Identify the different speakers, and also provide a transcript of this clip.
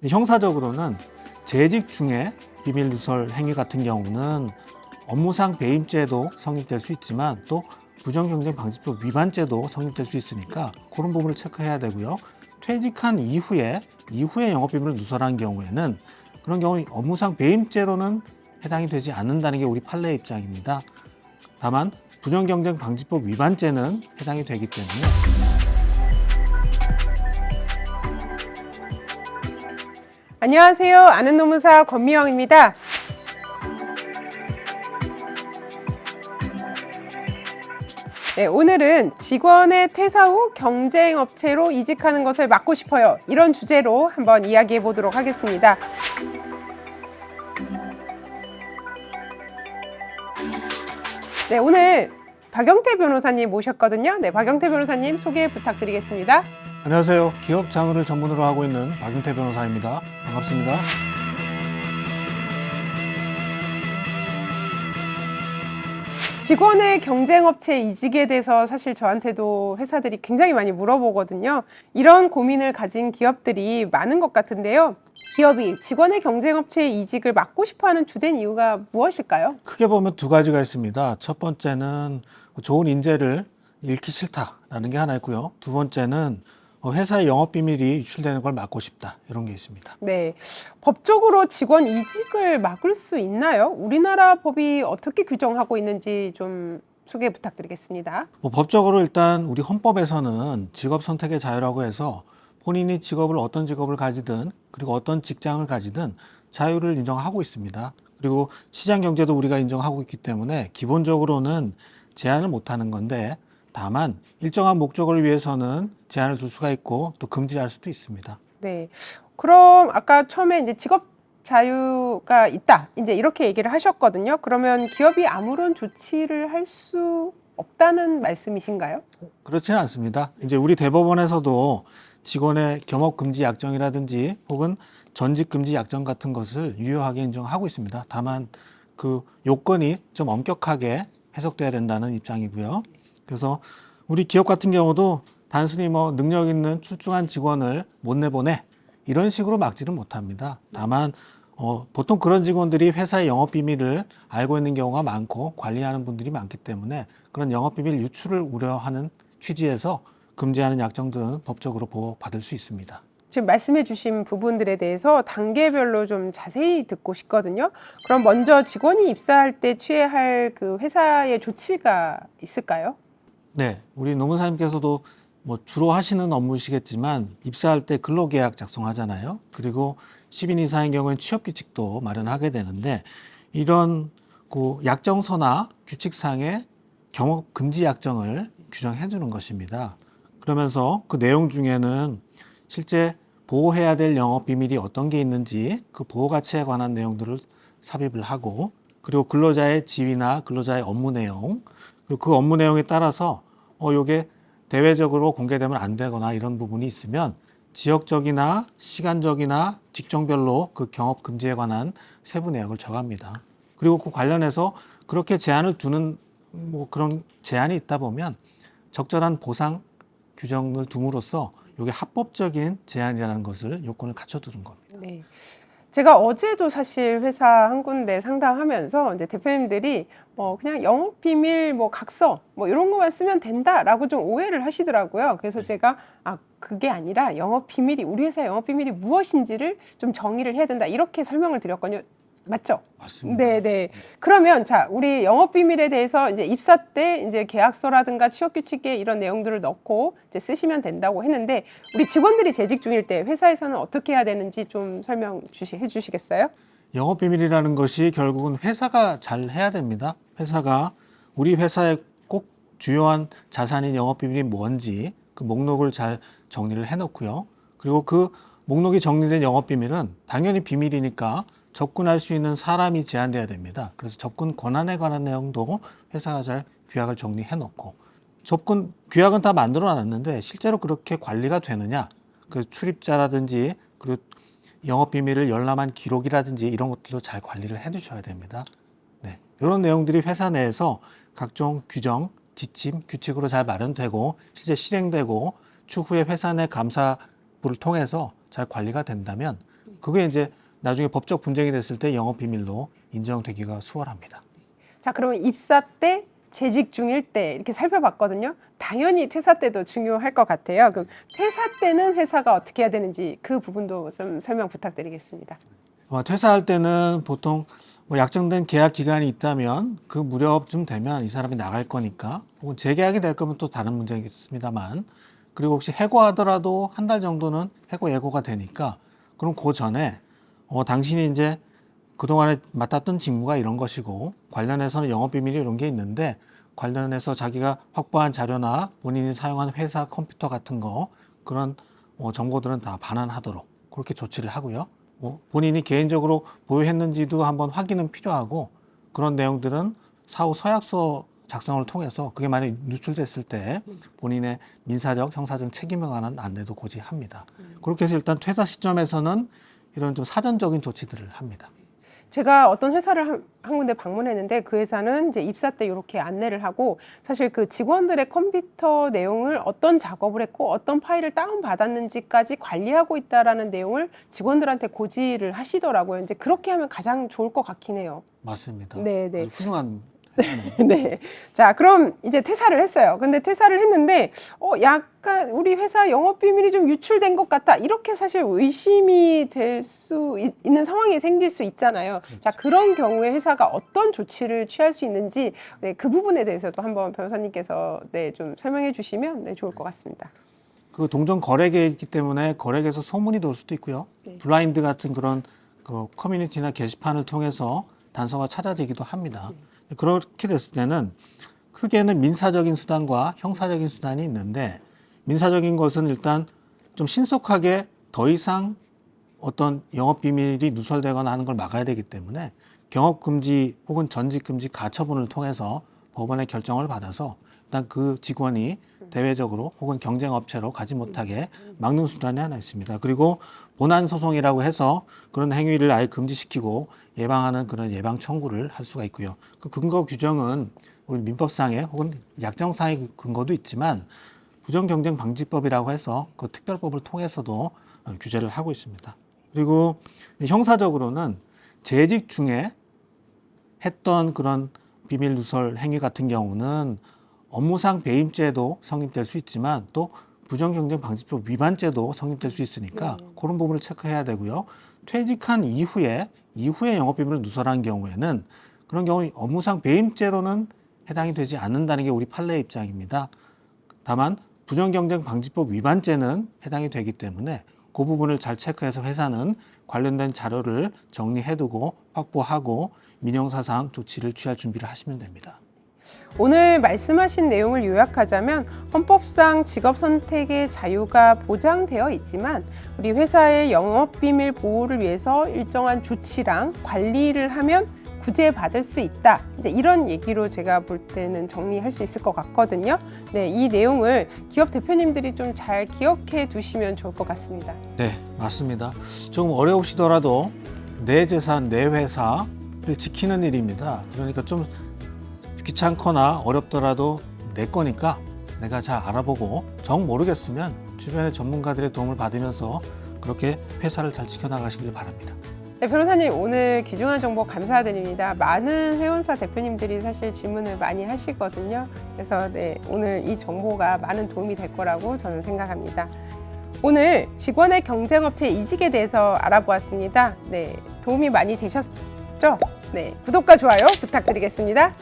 Speaker 1: 형사적으로는 재직 중에 비밀 누설 행위 같은 경우는 업무상 배임죄도 성립될 수 있지만 또 부정경쟁방지법 위반죄도 성립될 수 있으니까 그런 부분을 체크해야 되고요. 퇴직한 이후에 영업비밀을 누설한 경우에는 그런 경우 업무상 배임죄로는 해당이 되지 않는다는 게 우리 판례의 입장입니다. 다만 부정경쟁방지법 위반죄는 해당이 되기 때문에
Speaker 2: 안녕하세요. 아는 노무사 권미영입니다. 네, 오늘은 직원의 퇴사 후 경쟁업체로 이직하는 것을 막고 싶어요. 이런 주제로 한번 이야기해 보도록 하겠습니다. 네, 오늘 박영태 변호사님 모셨거든요. 네, 박영태 변호사님 소개 부탁드리겠습니다.
Speaker 1: 안녕하세요. 기업 자문을 전문으로 하고 있는 박윤태 변호사입니다. 반갑습니다.
Speaker 2: 직원의 경쟁업체 이직에 대해서 사실 저한테도 회사들이 굉장히 많이 물어보거든요. 이런 고민을 가진 기업들이 많은 것 같은데요. 기업이 직원의 경쟁업체 이직을 막고 싶어하는 주된 이유가 무엇일까요?
Speaker 1: 크게 보면 두 가지가 있습니다. 첫 번째는 좋은 인재를 잃기 싫다라는 게 하나 있고요. 두 번째는 회사의 영업비밀이 유출되는 걸 막고 싶다. 이런 게 있습니다.
Speaker 2: 네, 법적으로 직원 이직을 막을 수 있나요? 우리나라 법이 어떻게 규정하고 있는지 좀 소개 부탁드리겠습니다.
Speaker 1: 법적으로 일단 우리 헌법에서는 직업 선택의 자유라고 해서 본인이 어떤 직업을 가지든 그리고 어떤 직장을 가지든 자유를 인정하고 있습니다. 그리고 시장 경제도 우리가 인정하고 있기 때문에 기본적으로는 제한을 못하는 건데 다만 일정한 목적을 위해서는 제한을 둘 수가 있고 또 금지할 수도 있습니다.
Speaker 2: 네, 그럼 아까 처음에 이제 직업 자유가 있다, 이제 이렇게 얘기를 하셨거든요. 그러면 기업이 아무런 조치를 할 수 없다는 말씀이신가요?
Speaker 1: 그렇지는 않습니다. 이제 우리 대법원에서도 직원의 겸업 금지 약정이라든지 혹은 전직 금지 약정 같은 것을 유효하게 인정하고 있습니다. 다만 그 요건이 좀 엄격하게 해석돼야 된다는 입장이고요. 그래서 우리 기업 같은 경우도 단순히 능력 있는 출중한 직원을 못 내보내 이런 식으로 막지는 못합니다. 다만 보통 그런 직원들이 회사의 영업비밀을 알고 있는 경우가 많고 관리하는 분들이 많기 때문에 그런 영업비밀 유출을 우려하는 취지에서 금지하는 약정들은 법적으로 보호받을 수 있습니다.
Speaker 2: 지금 말씀해 주신 부분들에 대해서 단계별로 좀 자세히 듣고 싶거든요. 그럼 먼저 직원이 입사할 때 취해야 할 그 회사의 조치가 있을까요?
Speaker 1: 네, 우리 노무사님께서도 주로 하시는 업무시겠지만 입사할 때 근로계약 작성하잖아요. 그리고 10인 이상인 경우에는 취업규칙도 마련하게 되는데 이런 그 약정서나 규칙상의 경업 금지 약정을 규정해 주는 것입니다. 그러면서 그 내용 중에는 실제 보호해야 될 영업 비밀이 어떤 게 있는지 그 보호 가치에 관한 내용들을 삽입을 하고 그리고 근로자의 지위나 근로자의 업무 내용 그리고 그 업무 내용에 따라서 요게 대외적으로 공개되면 안 되거나 이런 부분이 있으면 지역적이나 시간적이나 직종별로 그 경업 금지에 관한 세부 내역을 정합니다. 그리고 그 관련해서 그렇게 제한을 두는 그런 제한이 있다 보면 적절한 보상 규정을 둠으로써 이게 합법적인 제한이라는 것을 요건을 갖춰두는 겁니다.
Speaker 2: 네. 제가 어제도 사실 회사 한 군데 상담하면서 이제 대표님들이 그냥 영업 비밀 각서 이런 것만 쓰면 된다라고 좀 오해를 하시더라고요. 그래서 제가 그게 아니라 영업 비밀이 우리 회사 영업 비밀이 무엇인지를 좀 정의를 해야 된다 이렇게 설명을 드렸거든요. 맞죠?
Speaker 1: 맞습니다.
Speaker 2: 네. 그러면 자, 우리 영업 비밀에 대해서 이제 입사 때 이제 계약서라든가 취업 규칙에 이런 내용들을 넣고 이제 쓰시면 된다고 했는데 우리 직원들이 재직 중일 때 회사에서는 어떻게 해야 되는지 좀 해 주시겠어요?
Speaker 1: 영업 비밀이라는 것이 결국은 회사가 잘 해야 됩니다. 회사가 우리 회사의 꼭 주요한 자산인 영업 비밀이 뭔지 그 목록을 잘 정리를 해놓고요. 그리고 그 목록이 정리된 영업 비밀은 당연히 비밀이니까 접근할 수 있는 사람이 제한돼야 됩니다. 그래서 접근 권한에 관한 내용도 회사가 잘 규약을 정리해 놓고 규약은 다 만들어 놨는데 실제로 그렇게 관리가 되느냐 그 출입자라든지 그리고 영업 비밀을 열람한 기록이라든지 이런 것들도 잘 관리를 해 두셔야 됩니다. 네, 이런 내용들이 회사 내에서 각종 규정, 지침, 규칙으로 잘 마련되고 실제 실행되고 추후에 회사 내 감사부를 통해서 잘 관리가 된다면 그게 이제 나중에 법적 분쟁이 됐을 때 영업비밀로 인정되기가 수월합니다.
Speaker 2: 자, 그러면 입사 때, 재직 중일 때 이렇게 살펴봤거든요. 당연히 퇴사 때도 중요할 것 같아요. 그럼 퇴사 때는 회사가 어떻게 해야 되는지 그 부분도 좀 설명 부탁드리겠습니다.
Speaker 1: 퇴사할 때는 보통 뭐 약정된 계약 기간이 있다면 그 무렵쯤 되면 이 사람이 나갈 거니까, 혹은 재계약이 될 거면 또 다른 문제겠습니다만, 그리고 혹시 해고하더라도 한 달 정도는 해고 예고가 되니까, 그럼 그 전에 당신이 이제 그동안에 맡았던 직무가 이런 것이고 관련해서는 영업비밀이 이런 게 있는데, 관련해서 자기가 확보한 자료나 본인이 사용한 회사 컴퓨터 같은 거, 그런 정보들은 다 반환하도록 그렇게 조치를 하고요. 본인이 개인적으로 보유했는지도 한번 확인은 필요하고, 그런 내용들은 사후 서약서 작성을 통해서 그게 만약에 누출됐을 때 본인의 민사적, 형사적 책임에 관한 안내도 고지합니다. 그렇게 해서 일단 퇴사 시점에서는 이런 좀 사전적인 조치들을 합니다.
Speaker 2: 제가 어떤 회사를 한 군데 방문했는데 그 회사는 이제 입사 때 이렇게 안내를 하고, 사실 그 직원들의 컴퓨터 내용을 어떤 작업을 했고 어떤 파일을 다운받았는지까지 관리하고 있다라는 내용을 직원들한테 고지를 하시더라고요. 이제 그렇게 하면 가장 좋을 것 같긴 해요.
Speaker 1: 맞습니다.
Speaker 2: 네, 네.
Speaker 1: 아주 훌륭한
Speaker 2: 네. 자, 그럼 이제 퇴사를 했어요. 근데 퇴사를 했는데, 약간 우리 회사 영업비밀이 좀 유출된 것 같다. 이렇게 사실 의심이 될 수 있는 상황이 생길 수 있잖아요.
Speaker 1: 그렇죠.
Speaker 2: 자, 그런 경우에 회사가 어떤 조치를 취할 수 있는지, 네, 그 부분에 대해서도 한번 변호사님께서 네, 좀 설명해 주시면 네, 좋을 것 같습니다.
Speaker 1: 그 동종 거래계이기 때문에 거래계에서 소문이 돌 수도 있고요.
Speaker 2: 네.
Speaker 1: 블라인드 같은 그런 그 커뮤니티나 게시판을 통해서 단서가 찾아지기도 합니다. 그렇게 됐을 때는 크게는 민사적인 수단과 형사적인 수단이 있는데, 민사적인 것은 일단 좀 신속하게 더 이상 어떤 영업비밀이 누설되거나 하는 걸 막아야 되기 때문에 경업금지 혹은 전직금지 가처분을 통해서 법원의 결정을 받아서 일단 그 직원이 대외적으로 혹은 경쟁업체로 가지 못하게 막는 수단이 하나 있습니다. 그리고 본안소송이라고 해서 그런 행위를 아예 금지시키고 예방하는 그런 예방 청구를 할 수가 있고요. 그 근거 규정은 우리 민법상의 혹은 약정상의 근거도 있지만 부정경쟁방지법이라고 해서 그 특별법을 통해서도 규제를 하고 있습니다. 그리고 형사적으로는 재직 중에 했던 그런 비밀 누설 행위 같은 경우는 업무상 배임죄도 성립될 수 있지만 또 부정경쟁방지법 위반죄도 성립될 수 있으니까 그런 부분을 체크해야 되고요. 퇴직한 이후에 영업비밀을 누설한 경우에는 그런 경우 업무상 배임죄로는 해당이 되지 않는다는 게 우리 판례의 입장입니다. 다만 부정경쟁방지법 위반죄는 해당이 되기 때문에 그 부분을 잘 체크해서 회사는 관련된 자료를 정리해두고 확보하고 민형사상 조치를 취할 준비를 하시면 됩니다.
Speaker 2: 오늘 말씀하신 내용을 요약하자면, 헌법상 직업 선택의 자유가 보장되어 있지만 우리 회사의 영업비밀 보호를 위해서 일정한 조치랑 관리를 하면 구제받을 수 있다. 이제 이런 얘기로 제가 볼 때는 정리할 수 있을 것 같거든요. 네, 이 내용을 기업 대표님들이 좀 잘 기억해 두시면 좋을 것 같습니다.
Speaker 1: 네, 맞습니다. 조금 어려우시더라도 내 재산, 내 회사를 지키는 일입니다. 그러니까 좀 귀찮거나 어렵더라도 내 거니까 내가 잘 알아보고 정 모르겠으면 주변의 전문가들의 도움을 받으면서 그렇게 회사를 잘 지켜나가시길 바랍니다.
Speaker 2: 네, 변호사님 오늘 귀중한 정보 감사드립니다. 많은 회원사 대표님들이 사실 질문을 많이 하시거든요. 그래서 네, 오늘 이 정보가 많은 도움이 될 거라고 저는 생각합니다. 오늘 직원의 경쟁업체 이직에 대해서 알아보았습니다. 네, 도움이 많이 되셨죠? 네, 구독과 좋아요 부탁드리겠습니다.